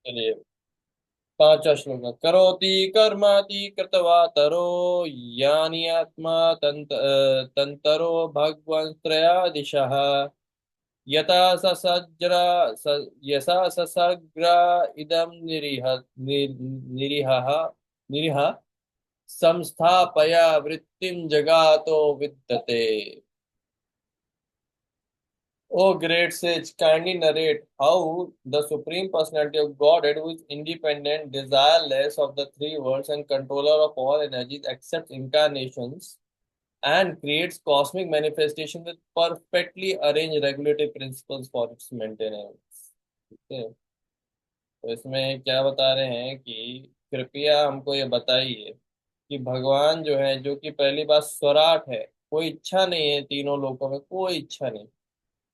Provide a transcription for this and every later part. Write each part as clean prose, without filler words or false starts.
चलिए, पांचवा श्लोक है। करोति कर्माति कृत्वा तरो यानि आत्मा तंतरो भगवन् त्रयादिशः यथा ससज्रा यथा ससग्रा इदं निरीहः निरीह संस्थापया वृत्तिं जगातो विद्यते। O great sage, kindly narrate how the Supreme Personality of Godhead, who is independent, desireless of the three worlds, and controller of all energies, accepts incarnations and creates cosmic manifestations with perfectly arranged regulative principles for its maintenance. ठीक है। तो इसमें क्या बता रहे हैं कि कृपया हमको ये बताइए कि भगवान जो है, जो कि पहली बात स्वराट है, कोई इच्छा नहीं है, तीनों लोकों में कोई इच्छा नहीं,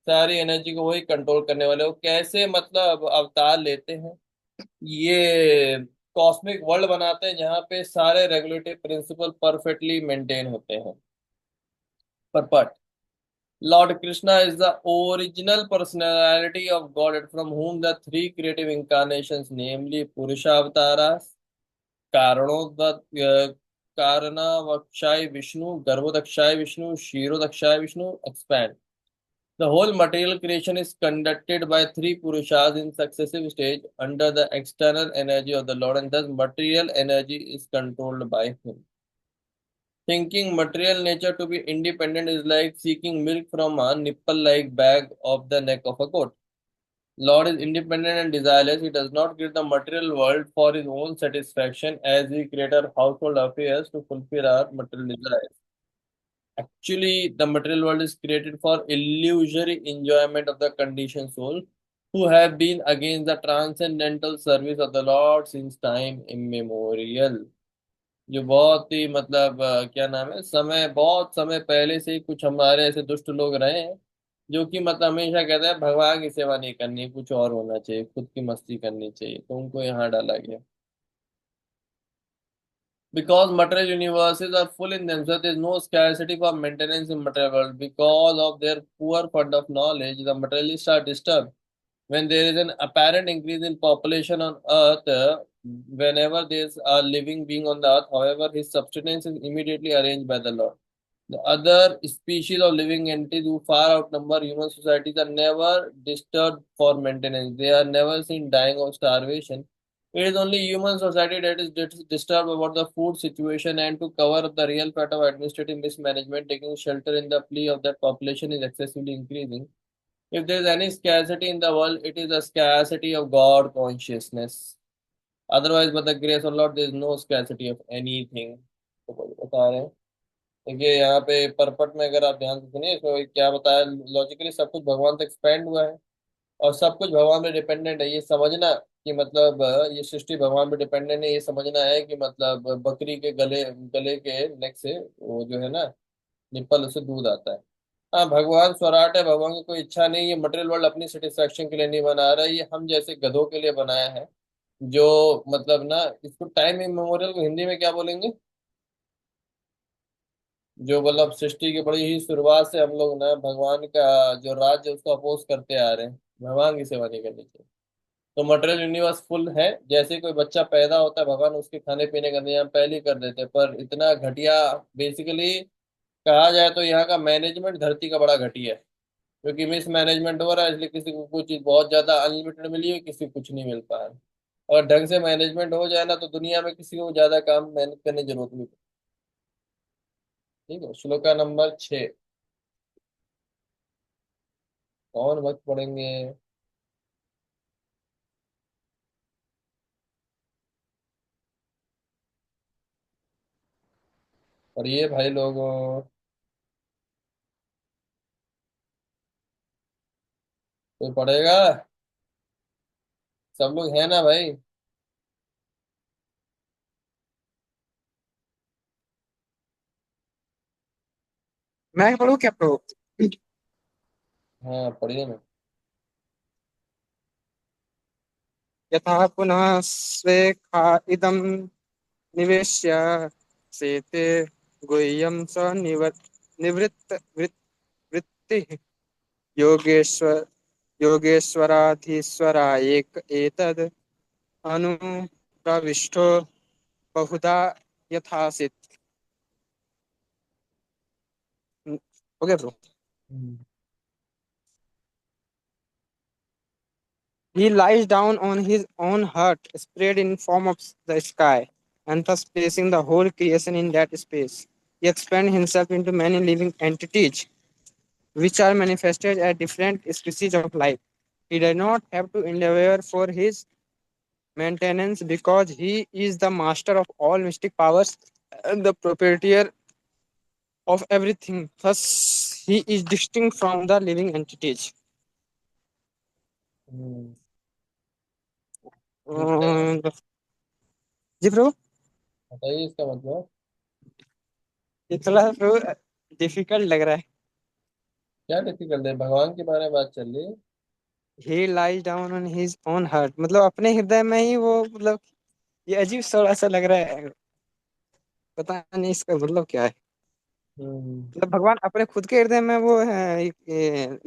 सारी एनर्जी को वही कंट्रोल करने वाले, वो कैसे मतलब अवतार लेते हैं, ये कॉस्मिक वर्ल्ड बनाते हैं जहाँ पे सारे रेगुलेटरी प्रिंसिपल परफेक्टली मेंटेन होते हैं। पर Lord Krishna is the original personality of Godhead from whom the three creative incarnations, namely Purusha Avatara, Karanavakshay Vishnu, Garbhodakshay Vishnu, Kshirodakshay Vishnu, expand. The whole material creation is conducted by three Purushas in successive stage under the external energy of the Lord, and thus material energy is controlled by him. Thinking material nature to be independent is like seeking milk from a nipple-like bag of the neck of a goat. Lord is independent and desireless. He does not create the material world for his own satisfaction as we create our household affairs to fulfill our material desires. Actually, the material world is created for illusory enjoyment of the conditioned soul who have been against the transcendental service of the Lord since time immemorial. जो बहुत ही मतलब क्या नाम है, समय बहुत समय पहले से ही कुछ हमारे ऐसे दुष्ट लोग रहे हैं जो कि मतलब हमेशा कहते हैं भगवान की सेवा नहीं करनी, कुछ और होना चाहिए, खुद की मस्ती करनी चाहिए, तो उनको यहाँ डाला गया। Because material universes are full in themselves, there is no scarcity for maintenance in material world. Because of their poor fund of knowledge, the materialists are disturbed. When there is an apparent increase in population on Earth, whenever there is a living being on the Earth, however, his subsistence is immediately arranged by the Lord. The other species of living entities who far outnumber human societies are never disturbed for maintenance. They are never seen dying of starvation. It is only human society that is disturbed about the food situation, and to cover up the real fact of administrative mismanagement, taking shelter in the plea of that population is excessively increasing. If there is any scarcity in the world, it is a scarcity of God consciousness. Otherwise, by the grace of Lord, there is no scarcity of anything. तो बता रहे हैं। देखिए यहाँ पे purport में अगर आप ध्यान से सुनिए, इसमें क्या बताया, लॉजिकली सब कुछ भगवान तक एक्सपेंड हुआ है और सब कुछ भगवान पे डिपेंडेंट है, ये समझना कि मतलब ये सृष्टि भगवान पे डिपेंडेंट है, ये समझना है कि मतलब बकरी के गले गले के नेक से वो जो है ना, निप्पल, उससे दूध आता है। हाँ, भगवान स्वराट है, भगवान की कोई इच्छा नहीं, ये मटेरियल वर्ल्ड अपनी सेटिस्फेक्शन के लिए नहीं बना रहा है, ये हम जैसे गधों के लिए बनाया है, जो मतलब ना, इसको टाइम इमेमोरियल को हिंदी में क्या बोलेंगे, जो मतलब सृष्टि की बड़ी ही शुरुआत से हम लोग ना भगवान का जो राज्य है, उसको अपोज करते आ रहे हैं, भगवान की सेवा नहीं करनी चाहिए। तो मटेरियल यूनिवर्स फुल है, जैसे कोई बच्चा पैदा होता है, भगवान उसके खाने पीने का इंतजाम पहले ही कर देते हैं, पर इतना घटिया, बेसिकली कहा जाए तो यहाँ का मैनेजमेंट धरती का बड़ा घटिया है, क्योंकि मिस मैनेजमेंट हो रहा है, इसलिए किसी को कुछ चीज बहुत ज्यादा अनलिमिटेड मिली है, किसी को कुछ नहीं मिल पा रहा है। और ढंग से मैनेजमेंट हो जाए ना, तो दुनिया में किसी को ज्यादा काम मेहनत करने की जरूरत नहीं पड़ती। ठीक है, श्लोका नंबर 6। कौन वक्त पढ़ेंगे? और ये भाई लोगों, कोई पढ़ेगा? सब लोग हैं ना भाई? मैं पढ़ूँ क्या पढ़ूँ? हाँ, पढ़िए ना। यथा पुनः स्वे खा इदं निवेश्य सेते गुह्यं स निवृत्त वृत्तिः योगेश्वर योगेश्वराधीश्वरा एक एतद् अनुप्रविष्टो बहुधा यथासित। Okay bro. Hmm. He lies down on his own heart, spread in form of the sky, and thus placing the whole creation in that space. He expands himself into many living entities, which are manifested as different species of life. He does not have to endeavor for his maintenance because he is the master of all mystic powers and the proprietor of everything. Thus, he is distinct from the living entities. हम्म। ठीक है। Uh, जी bro, बताइए इसका मतलब। ये थोड़ा bro difficult लग रहा है। क्या डिफिकल्ट है, भगवान के बारे में बात चल रही है। ही lies down on his own heart, मतलब अपने हृदय में ही वो, मतलब ये अजीब सा ऐसा लग रहा है। पता नहीं इसका मतलब क्या है। हम्म। मतलब भगवान अपने खुद के हृदय में वो है,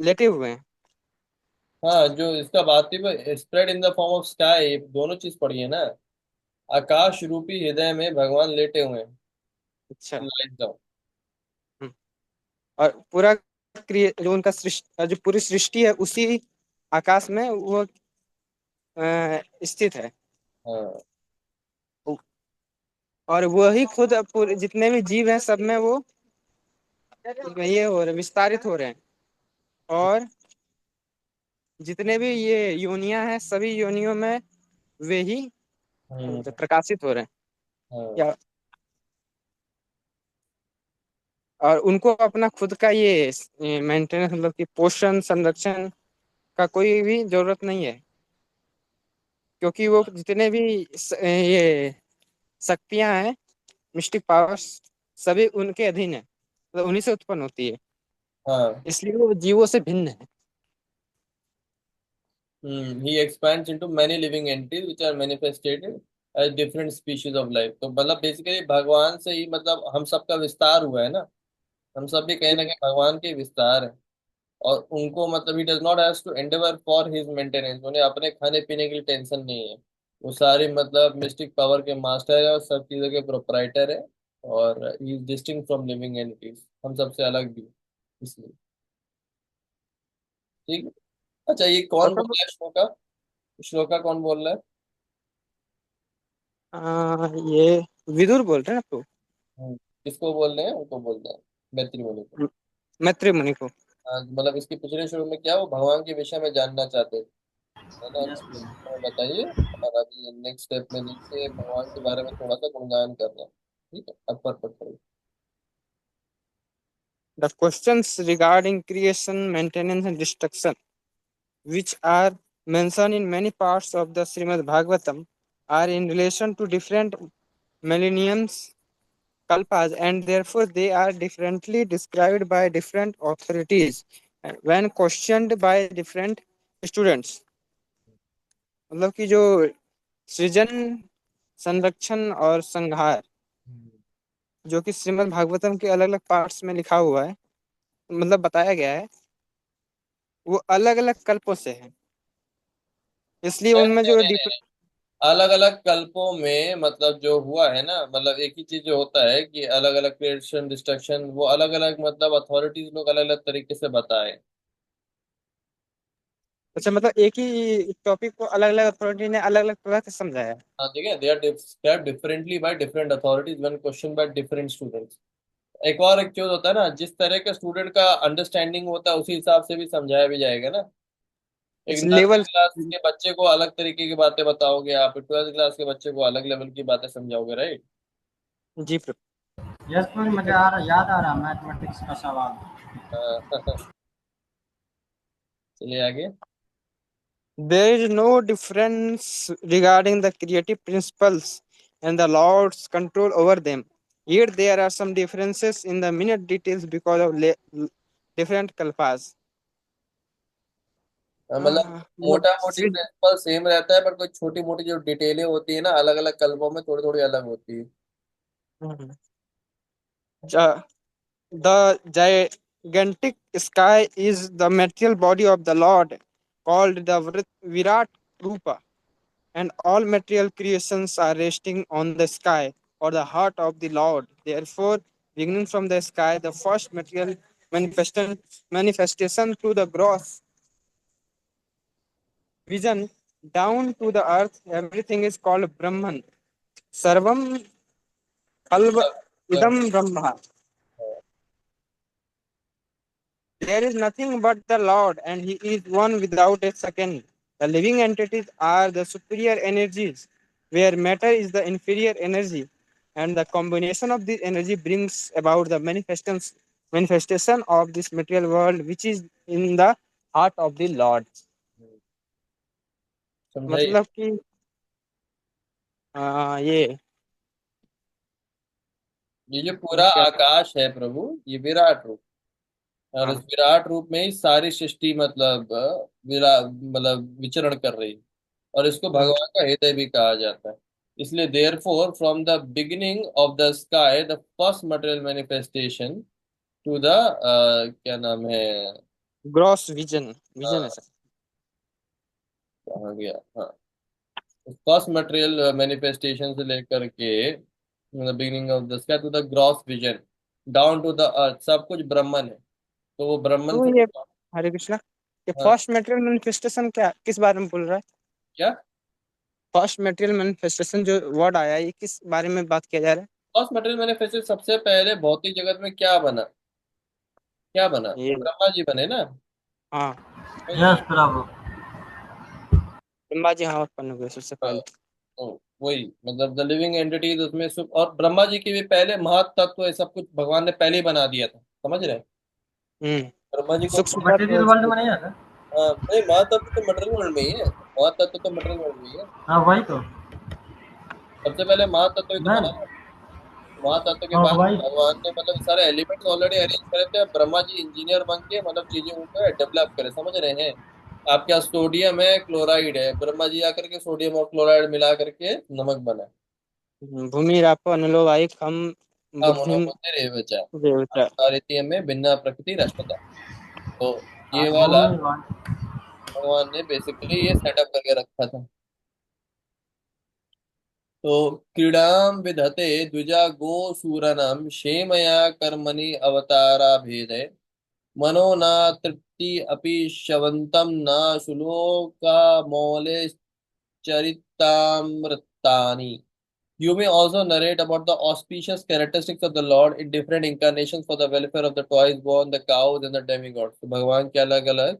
लेटे हुए हैं। हाँ, जो इसका बात थी spread in the form of sky, ये दोनों चीज पढ़ी है ना। आकाश रूपी हृदय में भगवान लेटे हुए हैं। अच्छा। Light down. हम्म। और पूरा जो उनका सृष्टि, जो पूरी सृष्टि है उसी आकाश में वो स्थित है। हाँ। और वही खुद पूरे जितने भी जीव हैं सब में वो ये हो रहे, विस्तारित हो रहे हैं। और जितने भी ये योनियां हैं सभी योनियों में वे ही हम्म। प्रकाशित हो रहे हैं। हाँ। या और उनको अपना खुद का ये मेंटेनेंस, मतलब कि पोषण संरक्षण का कोई भी जरूरत नहीं है, क्योंकि वो जितने भी ये शक्तियां हैं, मिस्टिक पावर्स, सभी उनके अधीन है, मतलब उन्हीं से उत्पन्न होती है। हाँ। इसलिए वो जीवों से भिन्न है। He expands into many living entities which are manifested as different species of life। तो मतलब बेसिकली भगवान से ही मतलब हम सबका विस्तार हुआ है ना। हम सब भी कहीं ना कहीं भगवान के विस्तार है। और उनको मतलब ही does not has to endeavour for his maintenance, उन्हें अपने खाने पीने की लिए टेंशन नहीं है। वो सारी मतलब मिस्टिक पावर के मास्टर है और सब चीज़ों के प्रोपराइटर है। और he is distinct from living entities, हम सबसे अलग भी है, इसलिए। ठीक है। अच्छा, ये और कौन बोल सब रहा है श्लोका? श्लोका कौन बोल रहा है? ये विदुर बोल रहे हैं आपको? किसको बोल रहे हैं? उनको बोल रहे हैं, मैत्री मुनि को। मैत्री मुनि को। हाँ, मतलब इसके पिछले शुरू में क्या वो भगवान के विषय में जानना चाहते थे, है ना। यस तो प्रभु। हमें बताइए, और अभी नेक्स्ट स्टेप में देखिए भगवान के बारे में थोड़ा सा गुणगान करना। ठीक है, अब पर पढ़िए। The questions regarding creation, maintenance, and destruction, which are mentioned in many parts of the Srimad Bhagavatam, are in relation to different millenniums, kalpas, and therefore they are differently described by different authorities when questioned by different students। मतलब कि जो सृजन, संरक्षण और संहार, जो कि श्रीमद् भागवतम के अलग अलग पार्ट्स में लिखा हुआ है, मतलब बताया गया है, वो अलग अलग कल्पों से है। इसलिए उनमें जो अलग अलग कल्पों में मतलब जो हुआ है ना, मतलब एक ही चीज जो होता है कि अलग अलग क्रिएशन डिस्ट्रक्शन, वो अलग अलग मतलब अथॉरिटीज लोग अलग अलग तरीके से बताए। अच्छा, मतलब एक ही टॉपिक को अलग अलग अथॉरिटी ने अलग अलग तरह से समझाया है। हाँ ठीक है, they are described differently by different authorities when question by different students. एक और एक चीज होता है ना, जिस तरह के स्टूडेंट का अंडरस्टैंडिंग होता है उसी हिसाब से भी समझाया भी जाएगा ना। एक इस नर्सरी लेवल। क्लास के बच्चे को अलग तरीके की बातें बताओगे, आप 12th क्लास के बच्चे को अलग लेवल की बातें समझाओगे, राइट। जी प्रभु। यस प्रभु, मुझे याद आ रहा मैथमेटिक्स का सवाल। चलिए आगे। There is no difference regarding the creative principles and the Lord's control over them. Yet there are some differences in the minute details because of different kalpas। मतलब मतलब मोटा मोटी प्रिंसिपल सेम रहता है, पर कोई छोटी मोटी जो डिटेलें होती है ना अलग अलग कल्पों में थोड़ी थोड़ी अलग होती है। the gigantic sky is the material body of the Lord, called the Virat Rupa, and all material creations are resting on the sky or the heart of the Lord. Therefore, beginning from the sky, the first material manifestation to the gross vision down to the earth, everything is called Brahman. Sarvam kalva idam Brahma. There is nothing but the Lord, and He is one without a second. The living entities are the superior energies, where matter is the inferior energy, and the combination of this energy brings about the manifestation of this material world, which is in the heart of the Lord. समझाइए। मतलब कि ये ये जो पूरा क्या आकाश है प्रभु, ये विराट रूप, और इस हाँ विराट रूप में ही सारी सृष्टि मतलब मतलब विचरण कर रही है, और इसको हम्म, भगवान का हृदय भी कहा जाता है। इसलिए therefore from the beginning of the sky the first material manifestation to the क्या नाम है, ग्रॉस विजन है हाँ, सर। कहाँ गया, हाँ, फर्स्ट मटेरियल मैनिफेस्टेशन से लेकर के मतलब beginning of the sky to the gross vision down to the earth, सब कुछ ब्रह्मन है। तो वो ब्रह्मन तो से ये हरे कृष्णा, ये हाँ, फर्स्ट मटेरियल मैनिफेस्टेशन क्या किस बारे में बोल रहा है? क्या फर्स्ट मटेरियल मैनिफेस्टेशन जो वर्ड आया है, ये किस बारे में बात किया जा रहा फर्स्ट मटेरियल मैनिफेस्टेशन, सबसे पहले भौतिक जगत में क्या बना, क्या बना, है? ये ब्रह्मा जी बने ना। हाँ, वही यस प्रभु। ब्रह्मा जी, हाँ, उत्पन्न हुए सबसे हाँ, पहले। तो वही मतलब द लिविंग एंटिटीज उसमें और ब्रह्मा जी की भी पहले महातत्व ये सब कुछ भगवान ने पहले ही बना दिया था, समझ रहे हैं। ब्रह्मा जी को सूक्ष्म मटेरियल वर्ल्ड में नहीं है सर? नहीं, महातत्व तो मटेरियल वर्ल्ड में ही है, महातत्व तो मटेरियल वर्ल्ड में ही है। हाँ वही तो। सबसे पहले महातत्व ही तो नहीं, बना था। महातत्व के हाँ बाद वही। भगवान ने मतलब सारे एलिमेंट्स ऑलरेडी अरेंज करे थे, अब ब्रह्मा जी इंजीनियर बन के मतलब चीजें उनको डेवलप करे, समझ रहे हैं। आपके यहाँ सोडियम है, क्लोराइड है, ब्रह्मा जी आकर के सोडियम और क्लोराइड मिला करके नमक बना। भूमि रापो अनलो वायु खम हाँ, बुद्धिम मनोबुद्धि रेवचा देवता। आरितीय में भिन्ना प्रकृति रचता। तो ये वाला भूमि वन। भगवान ने बेसिकली ये सेटअप करके रखा था। तो क्रीडाम विधते द्विजा गो सूरनम क्षेमया कर्मणि अवतारा भेदे मनो न तृप्ति अपि शवंतम न शुलोका मौले चरितामृतानि। You may also narrate about the auspicious characteristics of the Lord in different incarnations for the welfare of the twice born, the cows and the demigods। तो भगवान के अलग अलग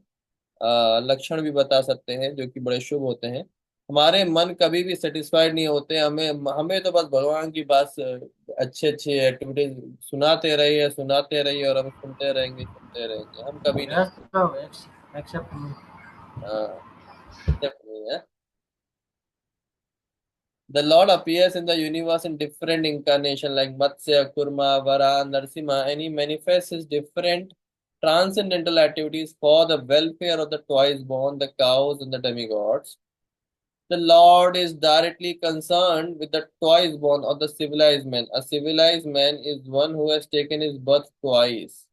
लक्षण भी बता सकते हैं जो कि बड़े शुभ होते हैं। हमारे मन कभी भी सेटिस्फाइड नहीं होते, हमें हमें तो बस भगवान की बात अच्छे अच्छे एक्टिविटीज सुनाते रहिए और हम सुनते रहेंगे, हम कभी नहीं। यस प्रभु, एक्सेप्ट मी। हाँ, accept नहीं है। The Lord appears in the universe in different incarnations like Matsya, Kurma, Vara, Narsimha, and he manifests his different transcendental activities for the welfare of the twice born, the cows, and the demigods. The Lord is directly concerned with the twice born or the civilized man. A civilized man is one who has taken his birth twice,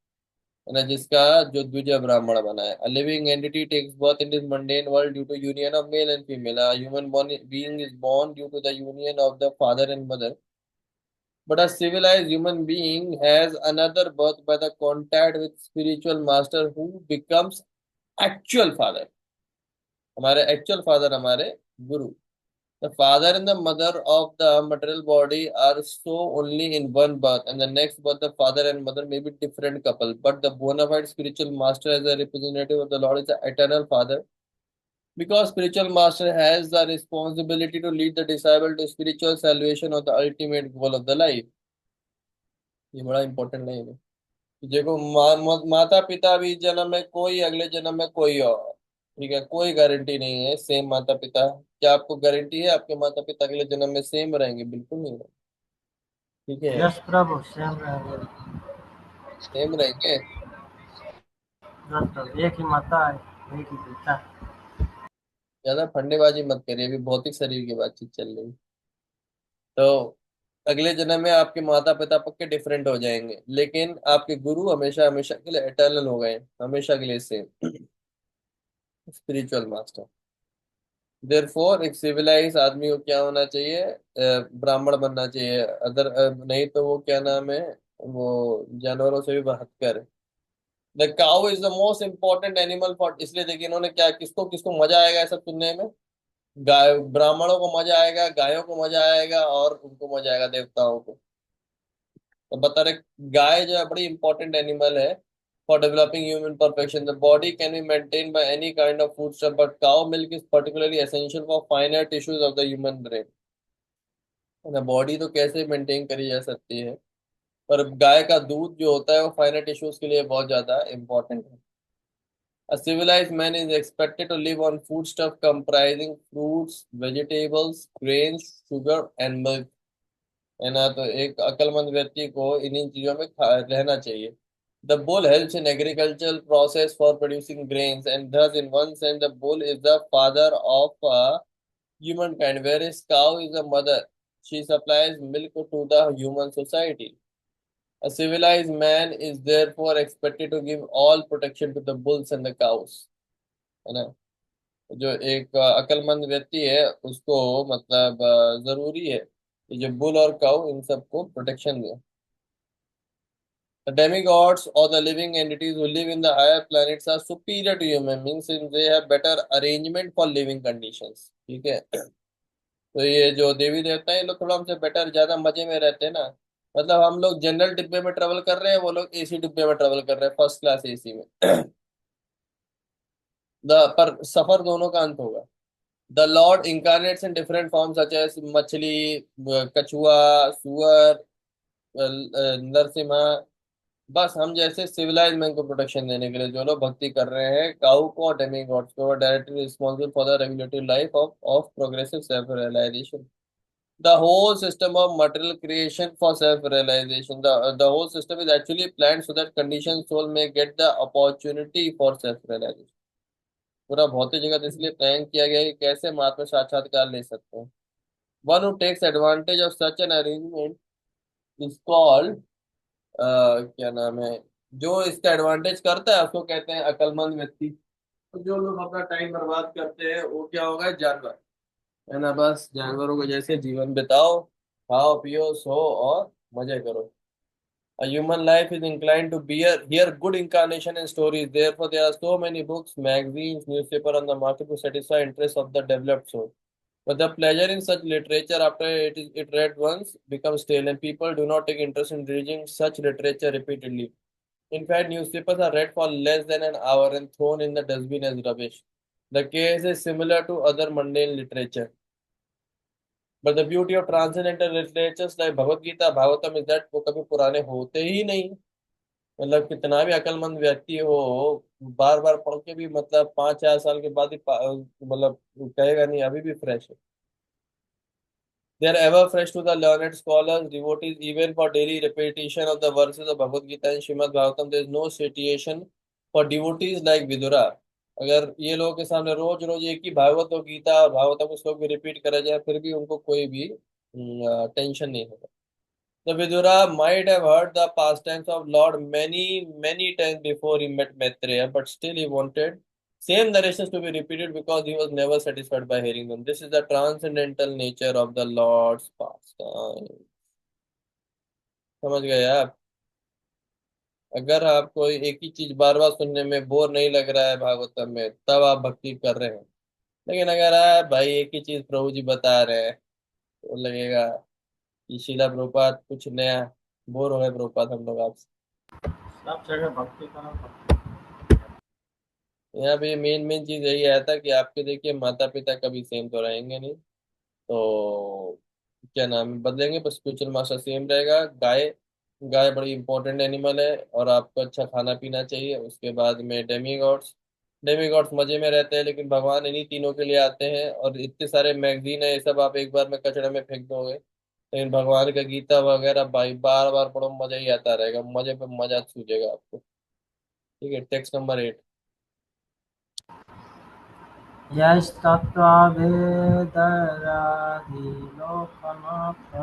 है ना, जिसका जो द्वितीय ब्राह्मण बना है। A living entity takes birth in this mundane world due to union of male and female. A human being is born due to the union of the father and mother. But a civilized human being has another birth by the contact with spiritual master who becomes actual father। हमारे actual father हमारे गुरु। The father and the mother of the material body are so only in one birth, and the next birth the father and mother may be different couple, but the bona fide spiritual master as a representative of the Lord is the eternal father, because spiritual master has the responsibility to lead the disciple to spiritual salvation or the ultimate goal of the life। ये बड़ा important नहीं है। देखो माता पिता भी जन्म में कोई, अगले जन्म में कोई और, ठीक है, कोई गारंटी नहीं है सेम माता पिता। क्या आपको गारंटी है आपके माता पिता अगले जन्म में सेम रहेंगे? बिल्कुल नहीं रहेंगे, ठीक है, यस प्रभु, सेम रहेंगे। सेम रहेंगे। यस प्रभु, एक ही माता है, एक ही पिता। ज्यादा फंडेबाजी मत करिए, अभी भौतिक शरीर की बातचीत चल रही है। तो अगले जन्म में आपके माता पिता पक्के डिफरेंट हो जाएंगे, लेकिन आपके गुरु हमेशा हमेशा के लिए एटर्नल हो गए, हमेशा के लिए सेम, स्पिरिचुअल मास्टर। देयरफॉर एक सिविलाइज आदमी को क्या होना चाहिए, ब्राह्मण बनना चाहिए। अदर नहीं तो वो क्या नाम है, वो जानवरों से भी बहत्तर है। The cow is the most important animal for, इसलिए देखिए इन्होंने क्या, किसको किसको मजा आएगा ऐसा सुनने में। गाय, ब्राह्मणों को मजा आएगा, गायों को मजा आएगा, और उनको मजा आएगा देवताओं को। तो बता रहे गाय जो है बड़ी इंपॉर्टेंट एनिमल है for developing human perfection. The body can be maintain by any kind of food stuff, but cow milk is particularly essential for फाइनर tissues of the human brain. ना बॉडी तो कैसे मेंटेन करी जा सकती है, पर गाय का दूध जो होता है वो फाइनर टिश्यूज के लिए बहुत ज्यादा इंपॉर्टेंट है। A civilized man is expected to live on foodstuff comprising fruits, vegetables, grains, sugar and milk। है ना, तो एक अक्लमंद व्यक्ति को इन्हीं चीजों में रहना चाहिए। The bull helps in agricultural process for producing grains, and thus in one sense the bull is the father of humankind, whereas cow is the mother. She supplies milk to the human society. A civilized man is therefore expected to give all protection to the bulls and the cows। है ना, जो एक अक्लमंद व्यक्ति है उसको मतलब जरूरी है कि जो बुल और काउ इन सबको protection they. The demigods or the living entities who live in the higher planets are superior to human beings since they have better arrangement for living conditions। ठीक है, तो ये जो देवी देवता है ये लोग थोड़ा हमसे बेटर, ज्यादा मजे में रहते हैं ना। मतलब हम लोग जनरल डिब्बे में ट्रेवल कर रहे हैं, वो लोग एसी डिब्बे में ट्रेवल कर रहे हैं, फर्स्ट क्लास एसी में। पर सफर दोनों का अंत होगा। The Lord incarnates in different forms such as मछली, कछुआ, सुअर, नरसिम्हा। बस हम जैसे सिविलाइज मैन को प्रोटेक्शन देने के लिए जो लोग भक्ति कर रहे हैं काऊ को और डेमी गॉड्स को, directly responsible for the regulatory life of progressive self realisation. The whole system of material creation for self-realization. The whole system is actually planned so that conditioned soul may get the opportunity for self-realization। पूरा भौतिक जगत इसलिए plan किया गया है कि कैसे हम आत्म साक्षात्कार ले सकते हैं। One who takes advantage of such an arrangement is called क्या नाम है, जो इसका एडवांटेज करता है उसको कहते हैं अक्लमंद व्यक्ति। तो जो लोग अपना टाइम बर्बाद करते हैं वो क्या होगा, जानवर। है ना, बस जानवरों को जैसे जीवन बिताओ, खाओ पियो सो और मजे करो। A human life is inclined to hear good incarnation and stories. Therefore, there are so many books, magazines, newspaper on the market to satisfy interest of the developed soul. But the pleasure in such literature after it read once becomes stale, and people do not take interest in reading such literature repeatedly. In fact, newspapers are read for less than an hour and thrown in the dustbin as rubbish. The case is similar to other mundane literature. But the beauty of transcendental literatures like Bhagavad Gita, Bhagavatam is that वो कभी पुराने होते ही नहीं। मतलब कितना भी अक्लमंद व्यक्ति हो, बार बार पढ़ के भी मतलब 5-4 साल के बाद ही मतलब कहेगा नहीं, अभी भी फ्रेश है। They are ever fresh to the learned scholars, devotees, even for daily repetition of the verses of Bhagavad Gita and Srimad Bhagavatam. There is no satiation for devotees like Vidura। अगर ये लोगों के सामने रोज रोज एक ही भागवत और गीता और भागवतम को श्लोक भी रिपीट करा जाए फिर भी उनको कोई भी टेंशन नहीं होगा। The Vidura might have heard the pastimes of Lord many times before he met Maitreya, but still he wanted same narrations to be repeated because he was never satisfied by hearing them। This is the transcendental nature of the Lord's pastime। समझ गए आप? अगर आपको एक ही चीज बार बार सुनने में bore नहीं लग रहा है भागवतम में, तब आप भक्ति कर रहे हैं। लेकिन अगर आप भाई एक ही चीज प्रभु जी बता रहे हैं तो लगेगा कि शीला प्रभुपाद कुछ नया, बोर हो गए प्रभुपाद हम लोग आपसे। सब जगह भक्ति करो, भक्ति। यहाँ पे मेन मेन चीज यही आया था कि आपके देखिए माता पिता कभी सेम तो रहेंगे नहीं, तो क्या नाम है, बदलेंगे पर स्पिरिचुअल मास्टर सेम रहेगा। गाय, गाय बड़ी इंपॉर्टेंट एनिमल है और आपको अच्छा खाना पीना चाहिए। उसके बाद में डेमीगॉड्स, डेमीगॉड्स मजे में रहते हैं लेकिन भगवान इन्हीं तीनों के लिए आते हैं। और इतने सारे मैगजीन है, ये सब आप एक बार में कचड़े में फेंक दोगे, लेकिन भगवान का गीता वगैरह भाई बार बार पढ़ो, मजा ही आता रहेगा, मजे पे मजा सूझेगा आपको। ठीक है, टेक्स्ट नंबर 8। यस्तत्त्ववेदराधिलोकनाथ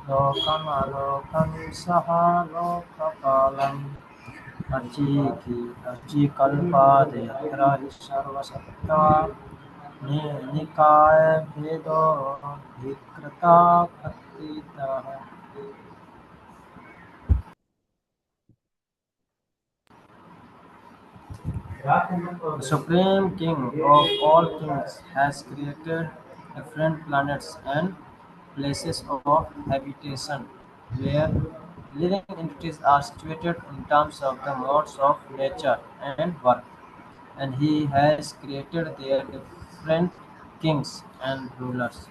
लोकमालोकं सह लोकपालम् अर्चिकल्पादयत्र हि सर्वसत्त्वा निकाय भेदो धिकृता पतितः The Supreme King of all kings has created different planets and places of habitation where living entities are situated in terms of the modes of nature and work, and he has created their different kings and rulers.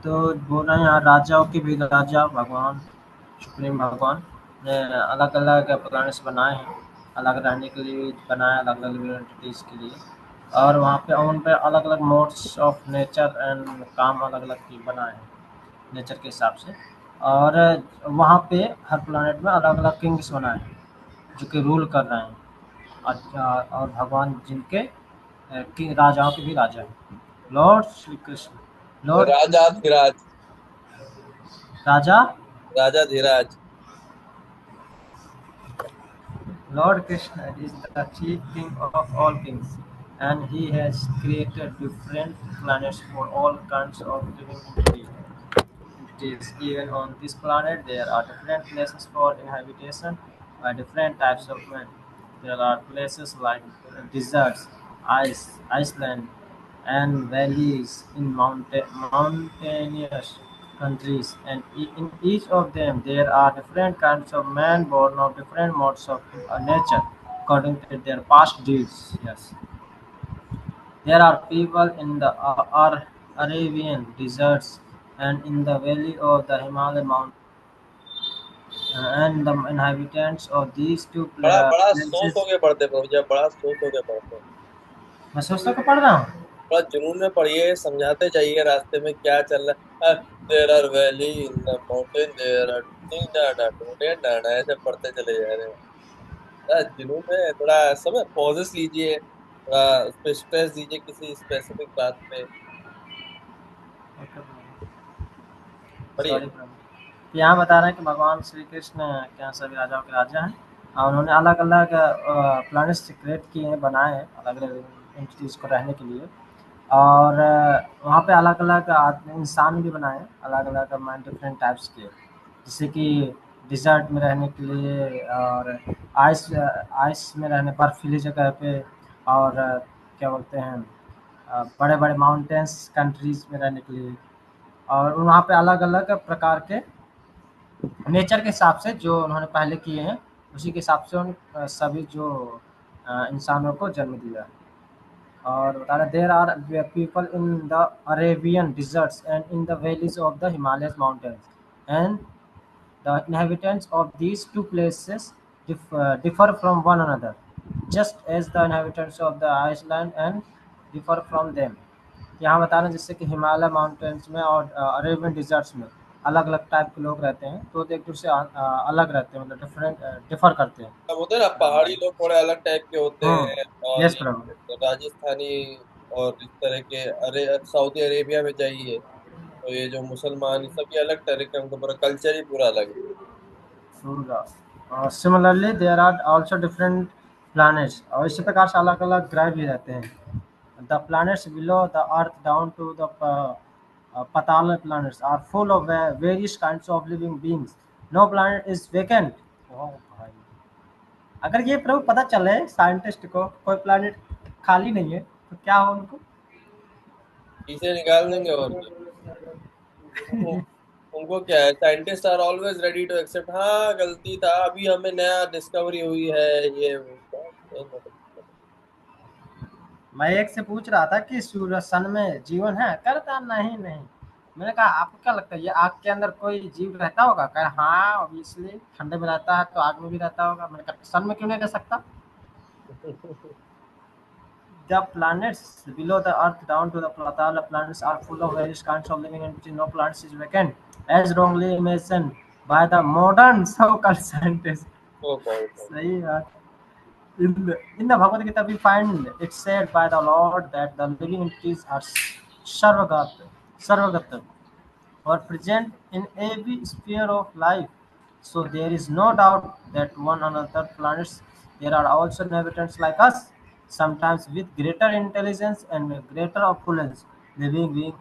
तो बोल रहे हैं यहाँ राजाओं के भी राजा भगवान supreme भगवान ने अलग अलग प्लैनेट्स बनाए हैं, अलग रहने के लिए बनाए, अलग अलग एंटिटीज़ के लिए, और वहाँ पे उन पे अलग अलग मोड्स ऑफ नेचर एंड काम अलग अलग की बनाए हैं नेचर के हिसाब से, और वहाँ पे हर प्लैनेट में अलग अलग किंग्स बनाए हैं जो कि रूल कर रहे हैं, और भगवान जिनके राजाओं के भी राजा हैं। लॉर्ड श्री कृष्ण लॉर्ड राजा धीराज, राजा राजा धीराज। Lord Krishna is the chief king of all kings, and he has created different planets for all kinds of living entities. Even on this planet, there are different places for inhabitation by different types of men. There are places like deserts, iceland, and valleys in mountainous countries, and in each of them there are different kinds of men born of different modes of nature according to their past deeds. Yes, there are people in the Arabian deserts and in the valley of the Himalaya mountains, and the inhabitants of these two बड़ा बड़ा सोच places. होके पढ़ते प्रभु जी, बड़ा सोच होके पढ़ते। मैं सोचता को पढ़ रहा हूँ। बड़ा जुनून में पढ़िए, समझाते जाइए रास्ते में क्या चल रहा है। There are valley in the mountain, there are ऐसे पढ़ते चले जा रहे हैं। थोड़ा जुनून में थोड़ा समय पॉजेस लीजिए, थोड़ा उस पर स्ट्रेस दीजिए किसी स्पेसिफिक बात पे। पढ़िए। सॉरी प्रभु। यहाँ बता रहे हैं कि भगवान श्री कृष्ण क्या सभी राजाओं के राजा हैं, और उन्होंने अलग अलग प्लानिट्स क्रिएट किए हैं, बनाए हैं अलग अलग एंटिटीज़ को रहने के लिए, और वहाँ पे अलग अलग इंसान भी बनाए हैं अलग अलग डिफरेंट टाइप्स के, जैसे कि डिजर्ट में रहने के लिए, और आइस आइस में रहने बर्फीली जगह पे, और क्या बोलते हैं बड़े बड़े माउंटेन्स कंट्रीज़ में रहने के लिए, और वहाँ पे अलग अलग प्रकार के नेचर के हिसाब से जो उन्होंने पहले किए हैं उसी के हिसाब से उन सभी जो इंसानों को जन्म दिया। और बता रहे there are people in the Arabian deserts and in the valleys of the Himalayas mountains, and the inhabitants of these two places differ from one another, just as the inhabitants of the Iceland and differ from them. यहाँ बता रहे हैं जैसे कि Himalaya mountains में और Arabian desserts में अलग अलग टाइप के लोग रहते हैं, तो एक दूसरे से अलग रहते हैं, मतलब डिफर करते हैं। अब होते हैं ना पहाड़ी लोग थोड़े अलग टाइप के होते हैं, और यस प्रभु। राजस्थानी और इस तरह के, अरे सऊदी अरेबिया में जाइए तो ये जो मुसलमान, ये सब ये अलग तरह के, उनका पूरा कल्चर ही पूरा अलग है। Similarly there are also different planets, और इसी प्रकार से अलग अलग ग्रह भी रहते हैं। The planets below the earth down to the patal planets are full of various kinds of living beings. No planet is vacant. Oh, भाई अगर ये प्रभु पता चले साइंटिस्ट को कोई प्लैनेट खाली नहीं है तो क्या हो उनको? इसे निकाल देंगे और क्या। उनको क्या है, scientist are always ready to accept, हाँ गलती था, अभी हमें नया डिस्कवरी हुई है ये वो। मैं एक से पूछ रहा था कि सूर्य सन में जीवन है, करता नहीं नहीं। मैंने कहा आपको क्या लगता है ये आग के अंदर कोई जीव रहता होगा? कह हाँ ऑब्वियसली ठंडे में रहता है तो आग में भी रहता होगा। मैंने कहा सन में क्यों नहीं रह सकता? The planets below the earth down to the Patal planets are full of various kinds of living entities. No planet is vacant, as wrongly imagined by the modern so-called scientists. सही बात। In the Bhagavad Gita, we find it said by the Lord that the living entities are sarvagata, or present in every sphere of life. So there is no doubt that one another planets there are also inhabitants like us. sometimes with greater intelligence and greater opulence. Living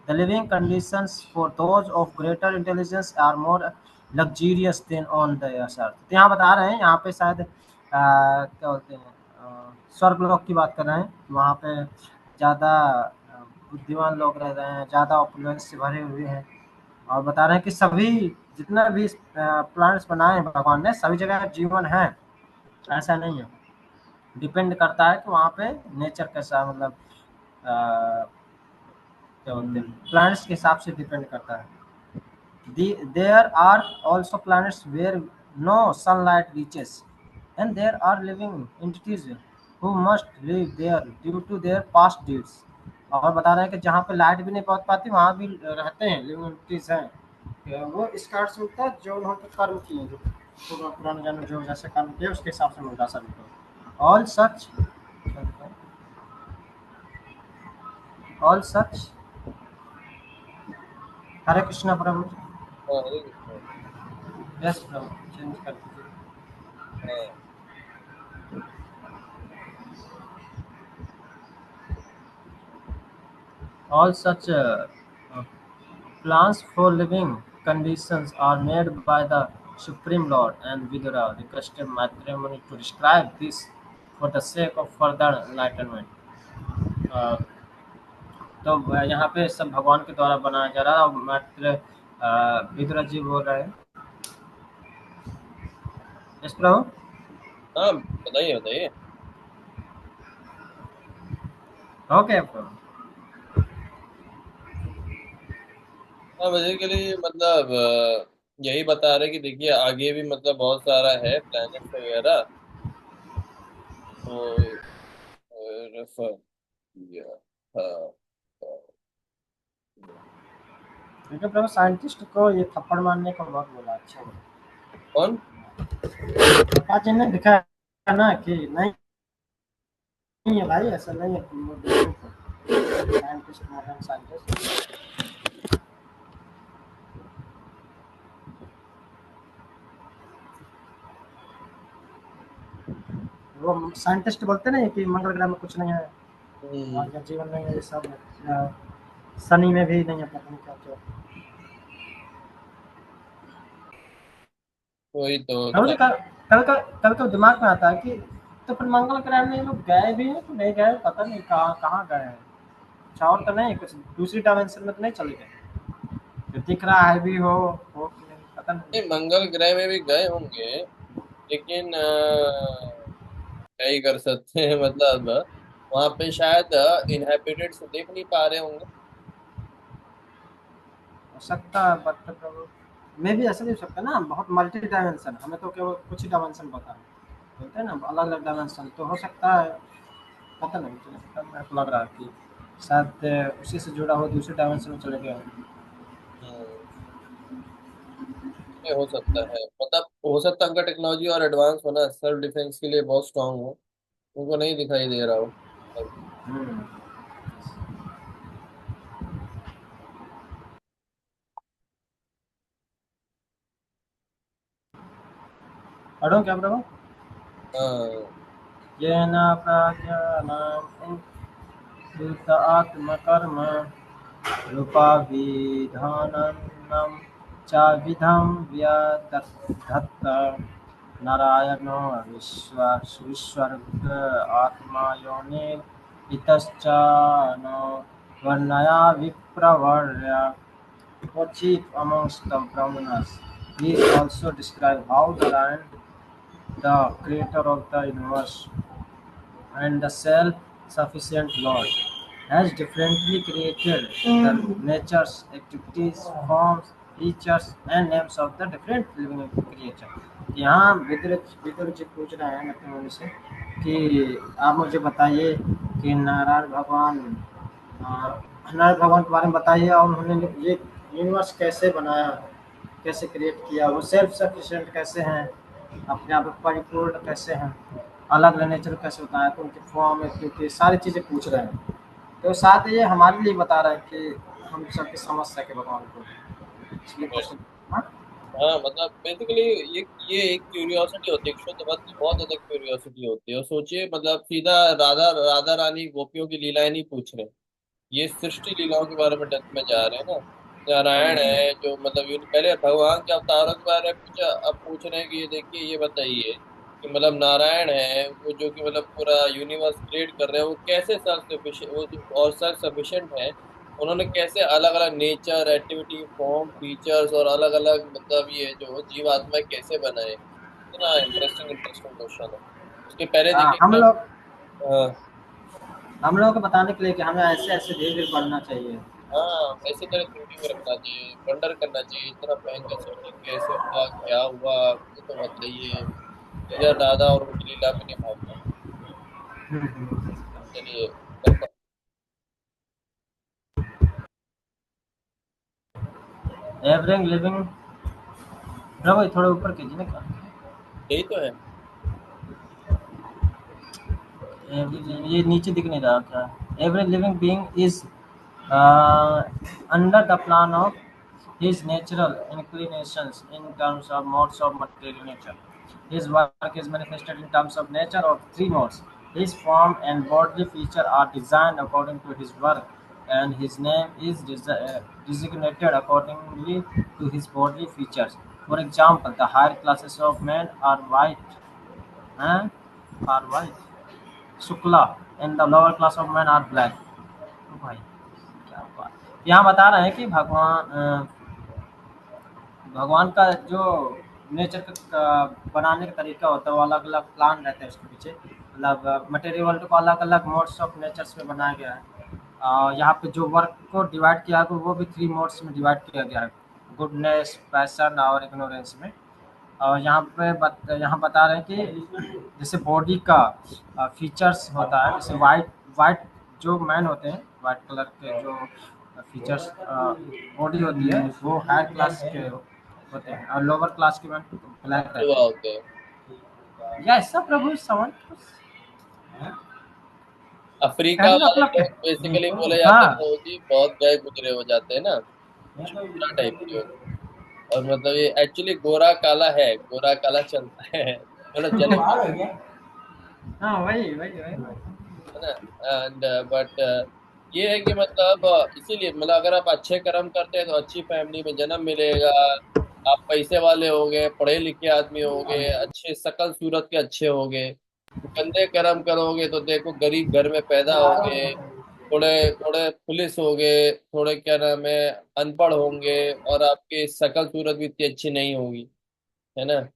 the living conditions for those of greater intelligence are more luxurious than on the earth. तो यहाँ बता रहे हैं, यहाँ पे शायद क्या बोलते हैं, स्वर्गलोक की बात कर रहे हैं। वहाँ पे ज़्यादा बुद्धिमान लोग रह रहे हैं, ज़्यादा ऑपुलेंस से भरे हुए हैं, और बता रहे हैं कि सभी जितना भी प्लांट्स बनाए हैं भगवान ने, सभी जगह जीवन है, ऐसा नहीं है। डिपेंड करता है कि वहाँ पे नेचर कैसा, मतलब क्या बोलते हैं, प्लांट्स के हिसाब से डिपेंड करता है। There are also planets where no sunlight reaches, and there are living entities who must live there due to their past deeds. और बता रहे हैं कि जहाँ पे लाइट भी नहीं पहुँच पाती, वहाँ भी रहते हैं लिविंग एंटिटीज हैं। वो इस कार्ड से मिलता है जो उन्होंने कर्म किए, जो पुराने जन्म जो जैसे कर्म किए उसके हिसाब से मिलता है सभी को। ऑल सच हरे कृष्णा प्रभु। हरे कृष्णा। यस प्रभु, चेंज कर दीजिए। हाँ, All such plans for living conditions are made by the Supreme Lord, and Vidura requested Maitreya to describe this for the sake of further enlightenment. Uh, तो यहाँ पे सब भगवान के द्वारा बनाया जा रहा है, और मैत्रेय विदुर जी बोल रहे हैं। यस प्रभु। हाँ, बताइए बताइए। ओके प्रभु। हाँ, बेसिकली मतलब यही बता रहे कि देखिए आगे भी मतलब बहुत सारा है प्लैनेट्स वगैरह, तो रेफर किया। हाँ, हाँ। क्योंकि प्रभु साइंटिस्ट को ये थप्पड़ मारने को बहुत बोला। अच्छा कौन? प्रकाश जी ने दिखा है ना कि नहीं है भाई, ऐसा नहीं है। साइंटिस्ट, मॉडर्न साइंटिस्ट, वो साइंटिस्ट बोलते नहीं कि मंगल ग्रह में कुछ नहीं है, और या जीवन नहीं है, ये सब शनि में भी नहीं है, पता नहीं क्या क्या। वही तो मुझे कल दिमाग में आता है कि तो फिर मंगल ग्रह में लोग गए भी हैं तो नहीं गए, पता नहीं कहाँ कहाँ गए हैं। अच्छा, और तो नहीं कुछ दूसरी डायमेंशन में तो नहीं चले गए, दिख रहा है भी हो कि नहीं पता नहीं। मंगल ग्रह में भी गए होंगे, लेकिन क्या ही कर सकते हैं मतलब वहां पे शायद इनहेबिटेट्स देख नहीं पा रहे होंगे। हो सकता है, बट मे भी ऐसा नहीं हो सकता ना, बहुत मल्टी डायमेंशन, हमें तो केवल कुछ ही डायमेंशन पता है, बोलते हैं ना अलग अलग डायमेंशन, तो हो सकता है, पता नहीं। तो मेरे को लग रहा है कि शायद उसी से जुड़ा हो, दूसरे डायमेंशन में चले गए। ये हो सकता है, मतलब हो सकता है उनका टेक्नोलॉजी और एडवांस होना, सेल्फ डिफेंस के लिए बहुत स्ट्रांग हो, उनको नहीं दिखाई दे रहा हो। पढ़ो क्या प्रभु? हाँ, येन प्रज्ञानां युक्त आत्मकर्म रूपाभिधानं च विधं व्यदधत्त नारायणो विश्वर्ग आत्मा योनिर् इतश्च न वर्णया विप्रवर्य chief amongst the Brahmanas. He also described how the Lion, the creator of the universe, and the self-sufficient Lord, has differently created the natures, activities, forms, features, and names of the different living creature. यहाँ विदुर जी पूछ रहे हैं अपने मुनि से कि आप मुझे बताइए कि नारायण भगवान के बारे में बताइए, और उन्होंने ये यूनिवर्स कैसे बनाया, कैसे क्रिएट किया, वो सेल्फ सफिशिएंट कैसे हैं, अपने आप में परिपूर्ण कैसे हैं, अलग अलग नेचर कैसे होता है, तो उनकी फॉर्म एक्टिविटी सारी चीज़ें पूछ रहे हैं। तो साथ ये हमारे लिए बता रहा है कि हम सबकी समझ सके भगवान को, इसलिए प्रश्न। हाँ? हाँ मतलब बेसिकली ये एक क्यूरियोसिटी होती है, एक शुद्ध भक्त की बहुत ज्यादा क्यूरियोसिटी होती है। और सोचिए मतलब सीधा राधा राधा रानी गोपियों की लीलाएं नहीं पूछ रहे, ये सृष्टि लीलाओं के बारे में डेप्थ में जा रहे हैं ना। नारायण है जो मतलब पहले भगवान के अवतारों के बारे में पूछा, अब पूछ रहे हैं कि ये देखिए ये बताइए कि मतलब नारायण है वो जो कि मतलब पूरा यूनिवर्स क्रिएट कर रहे हैं, वो कैसे सेल्फ सफिशिएंट और सेल्फ सफिशिएंट है। उन्होंने कैसे अलग अलग नेचर, एक्टिविटी, फॉर्म, फीचर्स और अलग अलग मतलब ये जो जीवात्मा कैसे बनाए। इतना इंटरेस्टिंग इंटरेस्टिंग क्वेश्चन है। उसके पहले हाँ, देखिए क्या। हाँ। हम लोगों को बताने के लिए कि हमें ऐसे ऐसे धीरे धीरे पढ़ना चाहिए। हाँ ऐसे तरह थिंकिंग रखना चाहिए, वंडर करना चाहिए इतना महंगा सृष्टि कैसे हुआ, क्या हुआ, ये तो बताइए। इधर राधा और उनकी लीला में नहीं भागना। चलिए करता। एवरिंग लिविंग, प्रभु थोड़ा ऊपर कीजिए ना क्या। यही तो है। ये नीचे दिख नहीं रहा था। Every living being is under the plan of his natural inclinations in terms of modes of material nature. His work is manifested in terms of nature of three modes. His form and bodily feature are designed according to his work, and his name is designated accordingly to his bodily features. For example, the higher classes of men are white and are white, Shukla, and the lower class of men are black. तो भाई क्या बात, यहाँ बता रहे हैं कि भगवान का जो नेचर का बनाने का तरीका होता है वो अलग अलग प्लान रहते हैं उसके पीछे। मतलब मटेरियल वर्ल्ड को अलग अलग मोड्स ऑफ नेचर्स में बनाया गया है। यहाँ पे जो वर्क को डिवाइड किया गया वो भी थ्री मोड्स में डिवाइड किया गया है, गुडनेस, पैशन और इग्नोरेंस में। और यहाँ बता रहे हैं कि जैसे बॉडी का फीचर्स होता है, जैसे वाइट वाइट जो मैन होते हैं, वाइट कलर के जो फीचर्स बॉडी होती है वो हायर क्लास के होते हैं, और लोअर क्लास के मैन ब्लैक रहते युवा हैं। होते हैं। या ऐसा प्रभु समझ अफ्रीका कहने का वाले मतलब लोग बेसिकली बोले क्या। जाते हैं हाँ, प्रभु जी बहुत गए गुजरे हो जाते हैं ना, चूतिया टाइप के हो। और मतलब ये एक्चुअली गोरा काला है, गोरा काला चलता है मतलब चलेगा। हाँ वही वही वही। है ना। एंड बट ये है कि मतलब इसीलिए मतलब अगर आप अच्छे कर्म करते हैं तो अच्छी फैमिली में जन्म मिलेगा। आप पैसे वाले होगे, पढ़े लिखे आदमी होगे, अच्छे शकल सूरत के अच्छे होगे। गंदे कर्म करोगे तो देखो गरीब घर में पैदा होगे, थोड़े थोड़े पुलिस होगे, थोड़े क्या नाम है अनपढ़ होंगे, और आपकी शकल सूरत भी इतनी अच्छी नहीं होगी। है ना।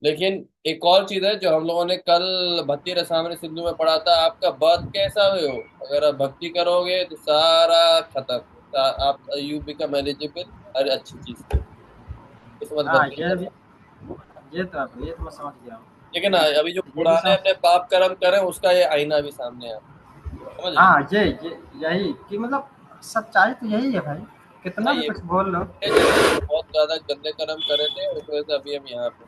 लेकिन एक और चीज है जो हम लोगों ने कल भक्ति रसामृत सिंधु में पढ़ा था, आपका बर्थ कैसा भी हो, अगर आप भक्ति करोगे तो सारा खत्म। आप यू बिकम एलिजिबल हर अच्छी चीज के, किस्मत हाँ बन ये जाएगा भी, सब। ये तो मैं समझ गया हूँ। लेकिन अभी जो ये भी पुराने समझ। अपने पाप कर्म करें उसका ये आईना भी सामने है। समझ रहे हैं। हाँ ये यही कि मतलब सच्चाई तो यही है भाई, हाँ कितना भी ये कुछ बोल लो। जिन्होंने बहुत ज्यादा गंदे कर्म करे थे उस वजह से अभी हम यहाँ पे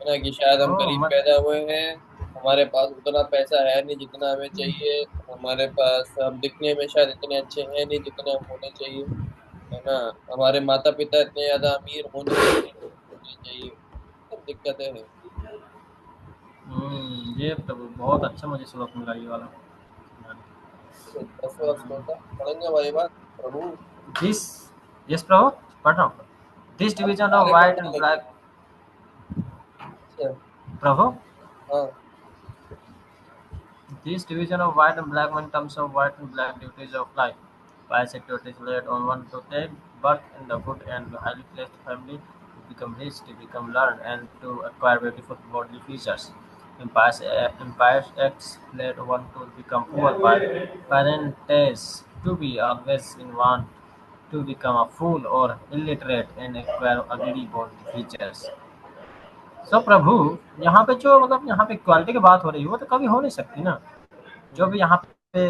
है ना, कि शायद हम ओ गरीब मत। पैदा हुए हैं, हमारे पास उतना पैसा है नहीं जितना हमें चाहिए, हमारे पास हम दिखने में शायद इतने अच्छे हैं नहीं जितने हम होने चाहिए। है ना। हमारे माता पिता इतने ज्यादा अमीर होने होने चाहिए। सब दिक्कतें हैं। ये तो बहुत अच्छा मुझे सबक मिला ये वाला। तो 10 वर्ष होता पढ़ेंगे भाई बात प्रभु। दिस, यस प्रभु, पढ़ रहा हूँ। दिस आप डिवीजन ऑफ आगे वाइट पढ़ने एंड लगे। ब्लैक, अच्छा। प्रभु, हाँ। this division of white and black in terms of white and black duties of life. Pious activities laid on one to take birth in the good and highly placed family, to become rich, to become learned, and to acquire beautiful bodily features. Impious acts led one to become poor by parentage, to be always in want, to become a fool or illiterate and acquire ugly bodily features. सो प्रभु, यहाँ पे जो मतलब यहाँ पे equality की बात हो रही है वो तो कभी हो नहीं सकती ना। जो भी यहाँ पे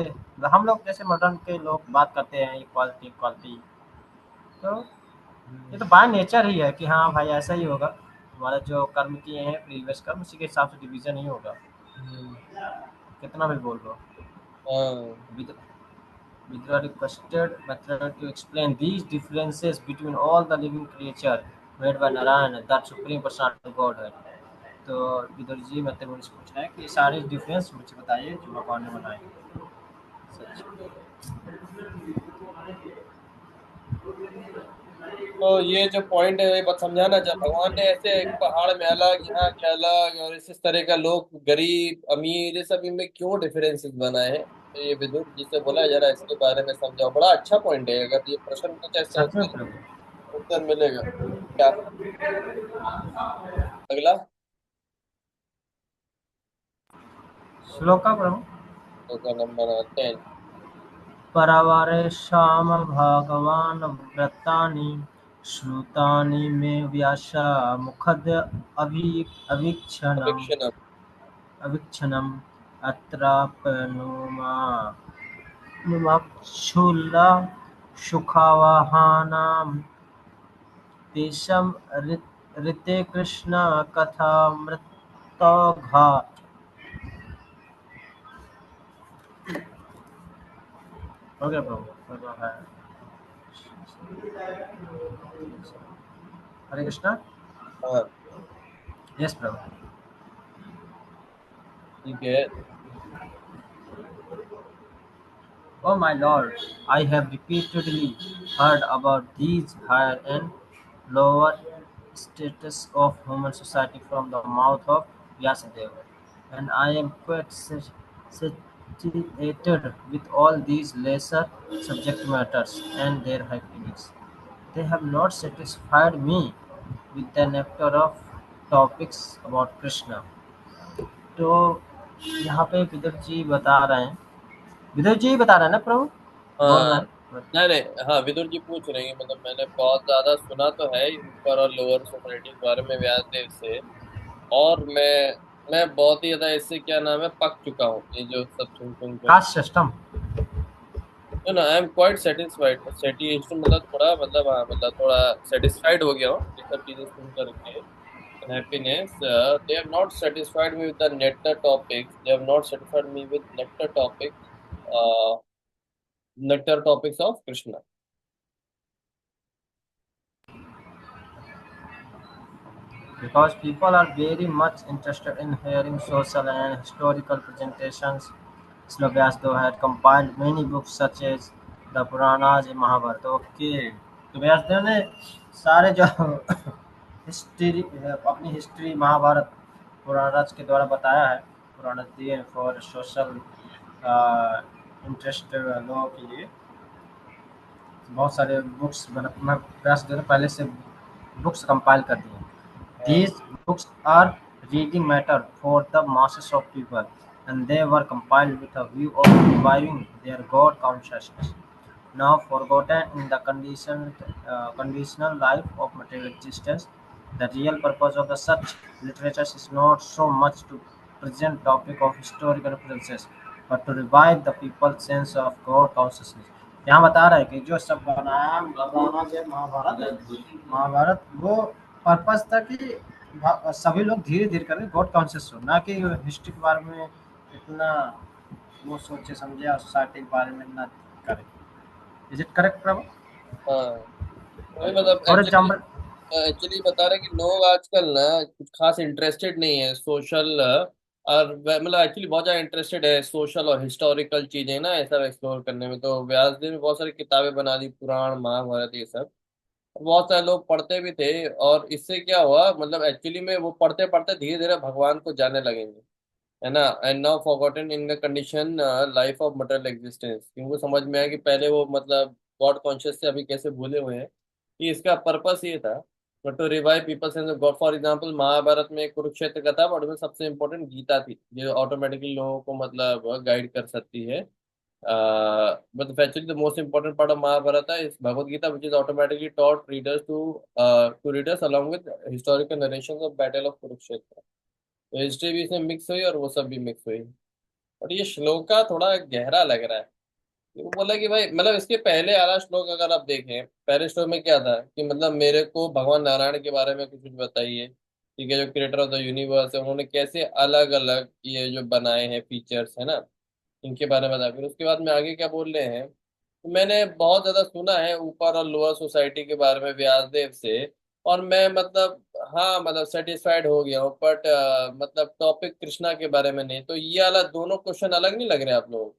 हम लोग जैसे मॉडर्न के लोग बात करते हैं इक्वालिटी इक्वालिटी, तो ये तो बाय नेचर ही है कि हाँ भाई ऐसा ही होगा। हमारा जो कर्म किए हैं प्रीवियस कर्म उसी के हिसाब से डिवीजन ही होगा, हम्म। कितना भी बोल लो। हाँ। With, with requested method to explain these differences between all the living creature, made by Narayan that supreme personality God है। तो विदुर जी मतलब मुझसे पूछ रहा है कि सारे डिफरेंस मुझे बताइए जो भगवान ने बनाए। सच। तो ये जो पॉइंट है ये बात समझाना चाह, भगवान ने ऐसे एक पहाड़ में अलग, यहाँ के अलग, और इस तरह का लोग गरीब अमीर ये सब इनमें क्यों डिफरेंसेस बनाए हैं। तो ये विदुर जिसे बोला जरा इसके बारे में समझाओ, बड़ा अच्छा पॉइंट है। अगर ये प्रश्न कुछ ऐसा सच में उसका प्रभु। उत्तर मिलेगा क्या। अगला श्लोका प्रभु। तो का नंबर 10। परावारे श्यामल भगवान व्रतानि श्रुतानि मे व्यास मुखद अवीक्षणम् अभिक्षण। अवीक्षणम् अत्रापनुमा नुमक्षुल्ला सुखावहानां तेषां ऋते कृष्ण कथामृतघा। हो गया प्रभु। प्रभु है। हरे कृष्णा। हाँ यस प्रभु। ठीक है। Oh my lord, I have repeatedly heard about these higher and lower status of human society from the mouth of Vyasadeva, and I am quite saturated with all these lesser subject matters and their happenings. They have not satisfied me with the nectar of topics about Krishna. तो यहाँ पे विदुर जी बता रहे हैं, विदुर जी बता रहे हैं ना प्रभु, बोल रहे हाँ हैं। नहीं नहीं, हाँ विदुर जी पूछ रहे हैं, मतलब मैंने बहुत ज्यादा सुना तो है ऊपर और लोअर सोसाइटी के बारे में व्यासदेव से। और मैं बहुत ही ज्यादा इससे क्या नाम है पक चुका हूँ ये जो सब सुन सुन कर। Caste system. तो ना I am quite satisfied, satisfied मतलब थोड़ा मतलब हाँ मतलब थोड़ा सेटिस्फाइड हो गया हूँ ये सब चीजें सुन करके। Happiness they have not satisfied me with the nectar topics, they have not satisfied me with nectar topics, nectar topics of Krishna. Because people are very much interested in hearing social and historical presentations. Vyasdev had compiled many books such as the Puranas and Mahabharata. Okay, तो व्यासदेव ने सारे जो history अपनी history Mahabharat Puranas के द्वारा बताया है, पुराण दिए फॉर सोशल इंटरेस्ट लोगों के लिए बहुत सारे बुक्स बना व्यासदेव ने पहले से बुक्स कंपाइल कर दिए हैं। These books are reading matter for the masses of people, and they were compiled with a view of reviving their God consciousness, now forgotten in the conditional life of material existence. The real purpose of the such literature is not so much to present topic of historical references, but to revive the people's sense of God consciousness. यहाँ बता रहा है कि जो सब बनाया रामायण या महाभारत वो पर्पस था कि सभी लोग धीरे धीरे करके गॉड कॉन्शियस हो, ना कि हिस्ट्री के बारे में इतना वो सोचे समझे और सोसाइटी के बारे में ना करे। इज इट करेक्ट प्रभु? हाँ वही मतलब फॉर एक्चुअली, एग्जाम्पल। बता रहे कि लोग आजकल ना कुछ खास इंटरेस्टेड नहीं है सोशल, और मतलब एक्चुअली बहुत ज्यादा इंटरेस्टेड है सोशल और हिस्टोरिकल चीजें ना ये सब एक्सप्लोर करने में। तो व्यासदेव ने बहुत सारी किताबें बना दी, पुराण महाभारत ये सब बहुत सारे लोग पढ़ते भी थे। और इससे क्या हुआ मतलब एक्चुअली में वो पढ़ते पढ़ते धीरे धीरे भगवान को जानने लगेंगे, है ना। And now forgotten in the condition life of material existence, क्योंकि समझ में आया कि पहले वो मतलब गॉड कॉन्शियस से अभी कैसे भूले हुए हैं। कि इसका पर्पस ये था but to revive people sense of God. For example Mahabharata में कुरुक्षेत्र का था बट उसमें सबसे इंपॉर्टेंट गीता थी जो ऑटोमेटिकली लोगों को मतलब गाइड कर सकती है। but actually the most important part of Mahabharata is Bhagavad Gita, which is automatically taught readers to readers along with historical narrations of battle of Kurukshetra। तो हिस्ट्री भी इसमें मिक्स हुई और वो सब भी मिक्स हुई। और ये श्लोका थोड़ा गहरा लग रहा है। वो बोला कि भाई मतलब इसके पहले आला श्लोक अगर आप देखें, पहले श्लोक में क्या था कि मतलब मेरे को भगवान नारायण के बारे में कुछ कुछ बताइए, ठीक है, जो क्रिएटर ऑफ द यूनिवर्स है, उन्होंने कैसे अलग अलग ये जो बनाए हैं फीचर्स है ना, इनके बारे में बता। फिर उसके बाद में आगे क्या बोल रहे हैं, तो मैंने बहुत ज्यादा सुना है ऊपर और लोअर सोसाइटी के बारे में व्यासदेव से। और मैं मतलब हाँ मतलब सेटिस्फाइड हो गया हूँ, बट मतलब टॉपिक कृष्णा के बारे में नहीं। तो ये वाला दोनों क्वेश्चन अलग नहीं लग रहे आप लोगों को?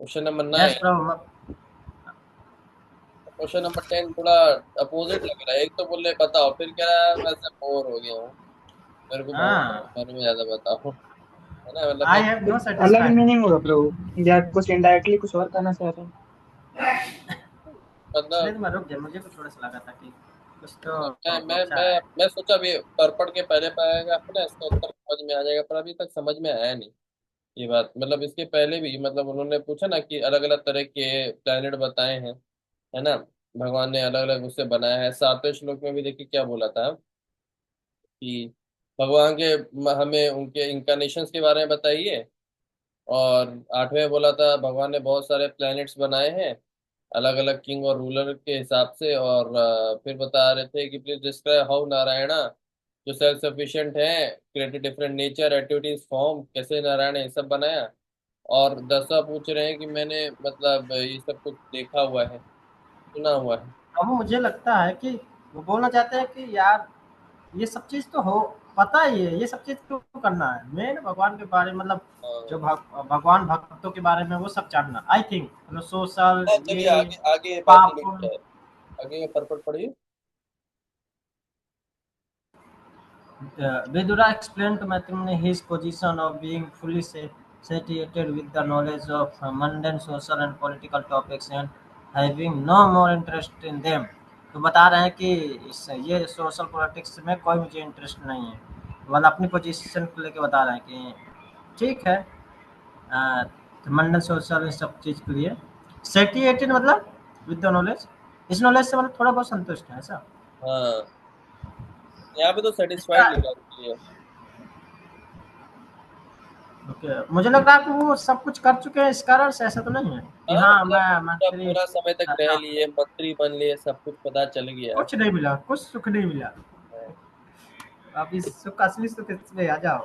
क्वेश्चन नंबर यस 9, प्रभु। क्वेश्चन नंबर 10 थोड़ा अपोजिट लग रहा है। एक तो बोल रहे बताओ, फिर कह रहा है वैसे बोर हो गया हूँ, मेरे को हाँ, बारे में ज्यादा बताओ, है ना? मतलब आई एक हैव नो अलग सेटिस्फाइड। मीनिंग होगा ब्रो, या कुछ इनडायरेक्टली कुछ और कहना चाह रहे हैं। नहीं मतलब तो मैं रुक गया, मुझे भी थोड़ा सा लगा था कि कुछ तो मैं अच्छा मैं है। मैं सोचा भी पढ़ के पहले पाएगा ना इसका उत्तर समझ में आ जाएगा, पर अभी तक समझ में आया नहीं ये बात। मतलब इसके पहले भी मतलब उन्होंने पूछा ना कि अलग अलग तरह के प्लैनेट बताए हैं, है ना? भगवान ने अलग अलग उससे बनाया है। 7वें श्लोक में भी देखिए क्या बोला था कि भगवान के हमें उनके इंcarnations के बारे में बताइए। और 8वें बोला था भगवान ने बहुत सारे प्लैनेट्स बनाए हैं अलग अलग किंग और रूलर के हिसाब से। और फिर बता रहे थे कि प्लीज डिस्क्राइब हाउ नारायणा जो सेल्फ सफिशिएंट है created different nature activities form, कैसे नारायण ने ये सब बनाया। और 10वां पूछ रहे हैं कि मैंने मतलब ये सब कुछ देखा हुआ है, सुना हुआ है। अब मुझे लगता है कि वो बोलना चाहते हैं कि यार ये सब चीज़ तो हो, पता ही है, ये सब चीज़ क्यों करना है, मेन भगवान के बारे में, मतलब जो हाँ भगवान भक्तों के बारे में वो सब जानना, आई थिंक मतलब सोशल चलिए ये आगे आगे बात लिमिट पावरफुल। है, आगे परपट पढ़िए। Vidura explained to Maitreya his position of being fully satiated with the knowledge of mundane social and political topics and having no more interest in them। तो बता रहे हैं कि ये सोशल पॉलिटिक्स में कोई मुझे इंटरेस्ट नहीं है, वाला अपनी पोजीशन को लेके बता रहे हैं कि ठीक है, मंडल सोशल इस सब चीज़ के लिए सेटिएटेड मतलब विद द नॉलेज, इस नॉलेज से मतलब थोड़ा बहुत संतुष्ट है ऐसा। हाँ यहाँ पे तो इसका सेटिस्फाइड लिखा है। ओके, मुझे लग रहा है कि वो सब कुछ कर चुके हैं इस कारण से, ऐसा तो नहीं है कि हाँ हाँ मतलब मैं पूरा मंत्री पूरा समय तक रह अच्छा, लिए, मंत्री बन लिए, सब कुछ पता चल गया। कुछ नहीं मिला, कुछ सुख नहीं मिला। अब इस सुख, असली सुख इसमें आ जाओ।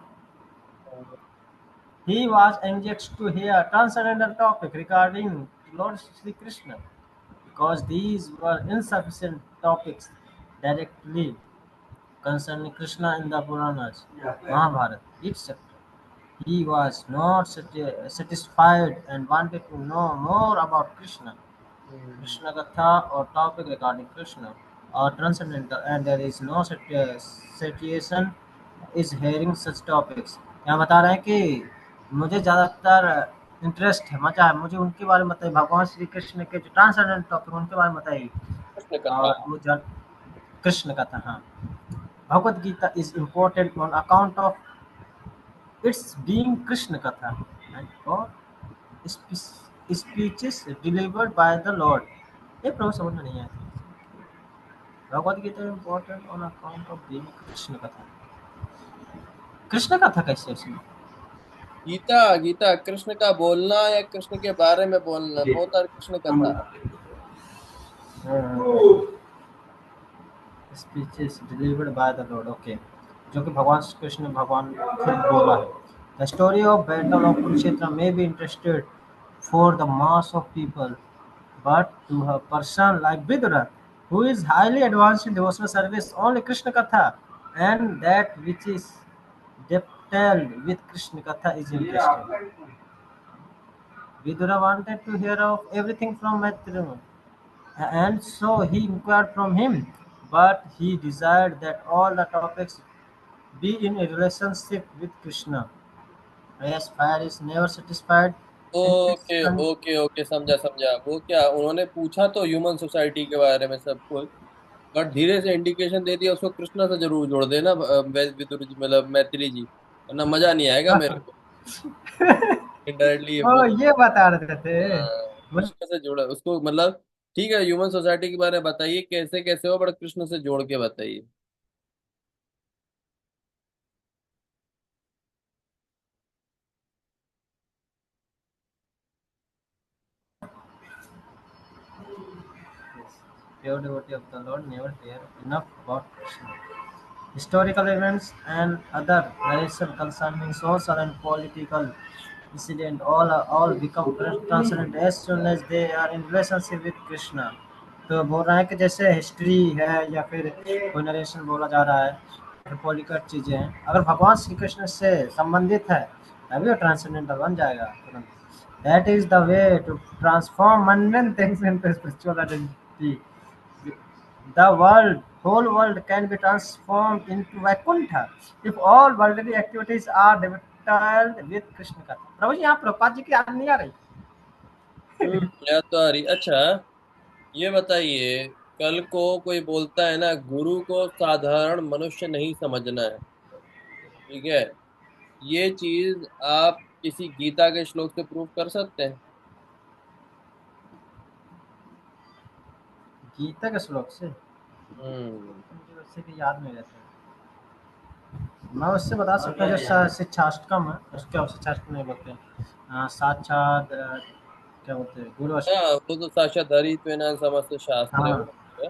He was anxious to hear transcendental topic regarding Lord Sri Krishna because these were insufficient topics directly concerning Krishna in the Puranas, Mahabharata, etc. He was not satisfied and wanted to know more about Krishna. Hmm. Krishna Katha or topic regarding Krishna or transcendental, and there is no satiation is hearing such topics। यहाँ बता रहे हैं कि मुझे ज़्यादातर interest है, मजा है मुझे उनके बारे में बताइए, भगवान श्री कृष्ण के जो ट्रांसेंडेंट टॉपिक उनके बारे में बताइए। कृष्ण कथा। और वो जन कृष्ण कथा, हाँ, Bhagavad Gita is important on account of its being Krishna katha and for speeches delivered by the Lord। ये प्रभु समझ में नहीं आया। Bhagavad Gita important on account of being Krishna katha, Krishna कथा कैसे उसमें? गीता गीता कृष्ण का बोलना या कृष्ण के बारे में बोलना, बहुत सारे कृष्ण कथा। Speeches delivered by the Lord, okay, जो कि भगवान श्री कृष्ण भगवान खुद बोला है। The story of battle of Kurukshetra may be interested for the mass of people, but to a person like Vidura, who is highly advanced in devotional service, only Krishna Katha and that which is detailed with Krishna Katha is interesting। Vidura wanted to hear of everything from Maitreya, and so he inquired from him, but he desired that all the topics be in a relationship with Krishna, as fire is never satisfied in its okay okay okay, समझा समझा। वो क्या उन्होंने पूछा तो human society के बारे में सब कुछ, बट धीरे से इंडिकेशन दे दिया उसको कृष्णा से जरूर जोड़ देना विदुर जी मतलब मैत्री जी, वरना मजा नहीं आएगा मेरे को। इनडायरेक्टली ये ओ बोल ये बता रहे थे। मुझे कृष्ण से जोड़ा उसको मतलब। ठीक है, ह्यूमन सोसाइटी के बारे में बताइए कैसे कैसे हो, बट कृष्ण से जोड़ के बताइए। pure devotee of the Lord never hear enough about Krishna. Historical events and other narration concerning social and political incident all become transcendent as soon as they are in relationship with Krishna। तो बोल रहे हैं कि जैसे history है या फिर कोई नरेशन बोला जा रहा है, फिर पॉलिटिकल चीज़ें हैं, अगर भगवान श्री कृष्ण से संबंधित है तभी वो ट्रांसेंडेंटल बन जाएगा तुरंत। That is the way to transform mundane things into spiritual identity. The whole world can be transformed into Vaikuntha if all worldly activities are devoted with Krishna का। प्रभु जी, यहाँ प्रभुपाद जी की याद नहीं आ रही? याद तो आ रही। अच्छा, ये बताइए, कल को कोई बोलता है ना, गुरु को साधारण मनुष्य नहीं समझना है, ठीक है, ये चीज आप किसी गीता के श्लोक से प्रूव कर सकते हैं? गीता के श्लोक से हम्म। तो मुझे वैसे भी याद नहीं रहता। मैं उससे बता सकता हूँ जो शिक्षाष्टकम है, उसके शिक्षाष्टकम नहीं बोलते हैं, साक्षात क्या बोलते हैं, गुरु हाँ, वो तो साक्षात हरित्वेना समस्त शास्त्र हाँ है।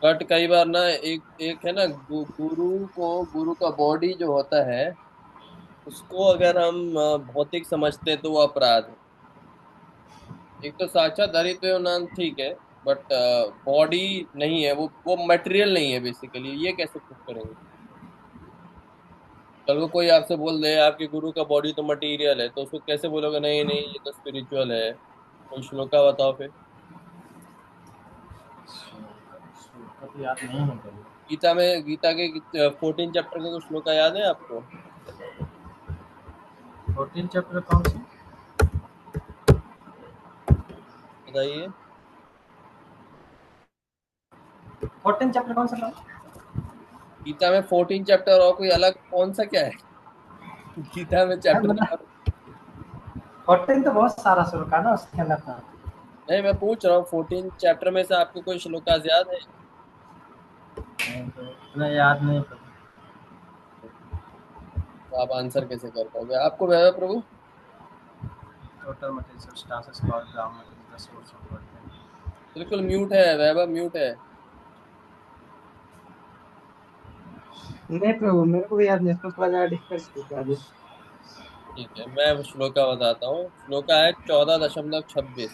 बट कई बार ना, एक एक है ना, गुरु को, गुरु का बॉडी जो होता है, उसको अगर हम भौतिक समझते हैं तो वो अपराध है। एक तो साक्षात हरित्वेना ठीक है, बट बॉडी नहीं है, वो मटेरियल नहीं है बेसिकली, ये कैसे प्रूफ करेंगे? कल को कोई आपसे बोल दे आपके गुरु का बॉडी तो मटेरियल है, तो उसको कैसे बोलोगे नहीं नहीं ये तो स्पिरिचुअल है? कोई श्लोका बताओ फिर। कभी याद नहीं है कभी। गीता के 14 चैप्टर का कुछ श्लोका याद है आपको? 14 चैप्टर कौन सी? बताइए। 14 चैप्टर कौन सा था? गीता में 14 चैप्टर और कोई अलग कौन सा क्या है? गीता में चैप्टर मतलब नंबर। 14 तो बहुत सारा श्लोक है ना उसके अंदर था। नहीं, मैं पूछ रहा हूँ 14 चैप्टर में से आपको कोई श्लोका याद है? तो इतना याद नहीं पता। तो आप आंसर कैसे कर पाओगे? आपको Vaibhav Prabhu? Total material substances called gram material the source of world. बिल्कुल म्यूट है वैभव, म्यूट है। नहीं प्रभु, मेरे को भी याद नहीं, इसको थोड़ा ज्यादा डिस्कस कीजिए। ठीक है, मैं श्लोका बताता हूँ। श्लोका है 14.26।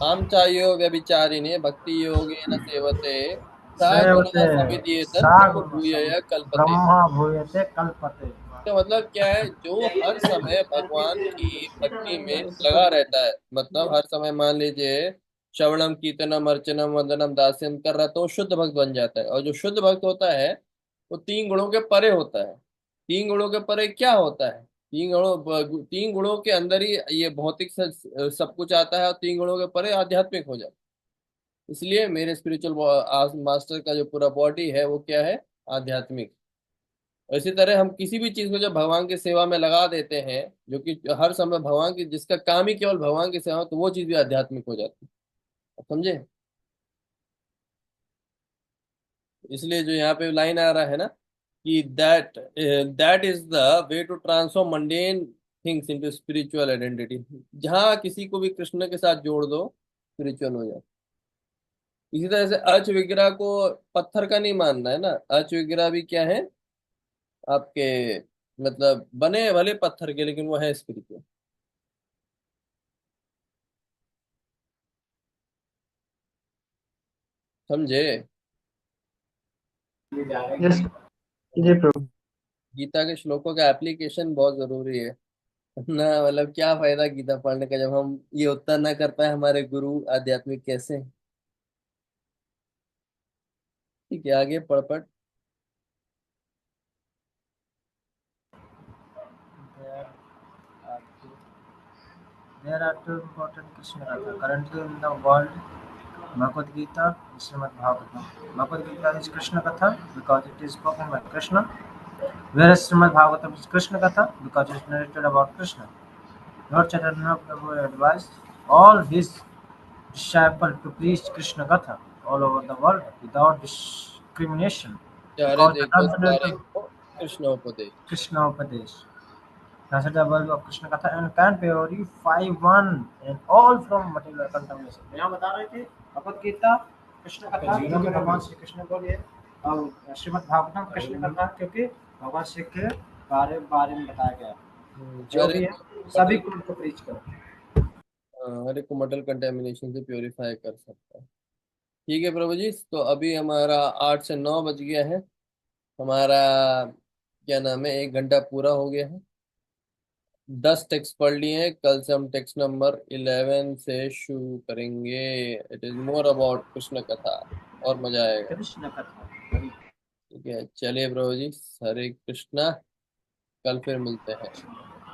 माम चायो व्यभिचारिणे भक्ति योगेन सेवते सा सेवते गुणः समिधीयते ब्रह्म सागुण भूयया कल्पते। ब्रह्मा भूयते कल्पते। तो मतलब क्या है, जो हर समय भगवान की भक्ति में लगा रहता है, मतलब हर समय मान लीजिए श्रवणम कीर्तनम अर्चनम वंदनम दास्यम कर रहा है, तो वो शुद्ध भक्त बन जाता है। और जो शुद्ध भक्त होता है वो 3 गुणों के परे होता है। 3 गुणों के परे क्या होता है? 3 गुणों के अंदर ही ये भौतिक सब कुछ आता है, और 3 गुणों के परे आध्यात्मिक हो जाता है। इसलिए मेरे स्पिरिचुअल मास्टर का जो पूरा बॉडी है वो क्या है? आध्यात्मिक। और इसी तरह हम किसी भी चीज को जब भगवान की सेवा में लगा देते हैं, जो कि हर समय भगवान की, जिसका काम ही केवल भगवान की सेवा हो, तो वो चीज भी आध्यात्मिक हो जाती है। समझे? इसलिए जो यहाँ पे लाइन आ रहा है ना, कि that is the way to transform mundane things into spiritual identity. जहाँ किसी को भी कृष्ण के साथ जोड़ दो, स्पिरिचुअल हो जाए। इसी तरह से अर्च विग्रह को पत्थर का नहीं मानना है ना। अर्च विग्रह भी क्या है आपके, मतलब बने हैं भले पत्थर के, लेकिन वो है स्पिरिचुअल। समझे? यस जी प्रभु। गीता के श्लोकों का एप्लीकेशन बहुत जरूरी है ना। मतलब क्या फायदा गीता पढ़ने का जब हम ये उत्तर ना कर पाए हमारे गुरु आध्यात्मिक कैसे। ठीक है, आगे पढ़ पढ़। There are two important Krishna Katha currently in the world: Bhagavad Gita and Srimad Bhagavatam. Bhagavad Gita is Krishna Katha because it is spoken by Krishna, whereas Srimad Bhagavatam is Krishna Katha because it is narrated about Krishna. Lord Chaitanya Prabhu advised all his disciples to preach Krishna Katha all over the world without discrimination चारे because the देखो तारे transcendental को कृष्ण उपदेश। Krishna Upadesh translate the world of Krishna Katha and can purify one and all from material contamination। यहाँ बता रहे थे भगवत गीता कृष्ण कथा क्योंकि भगवान श्री कृष्ण को लिए, और श्रीमद् भागवतम कृष्ण कथा क्योंकि भगवान श्री के बारे में बताया गया। जो हर भी एक है को सभी मटल, को प्रीच करो। हर एक को मटल कंटेमिनेशन से प्योरीफाई कर सकता है। ठीक है प्रभु जी, तो अभी हमारा 8 से 9 बज गया है। हमारा क्या नाम है, 1 घंटा पूरा हो गया है। 10 टेक्स्ट पढ़ लिए हैं। कल से हम टेक्स्ट नंबर 11 से शुरू करेंगे। It is more about Krishna कथा, और मजा आएगा। कृष्ण कथा। ठीक है, चलिए प्रभु जी, हरे कृष्णा। कल फिर मिलते हैं।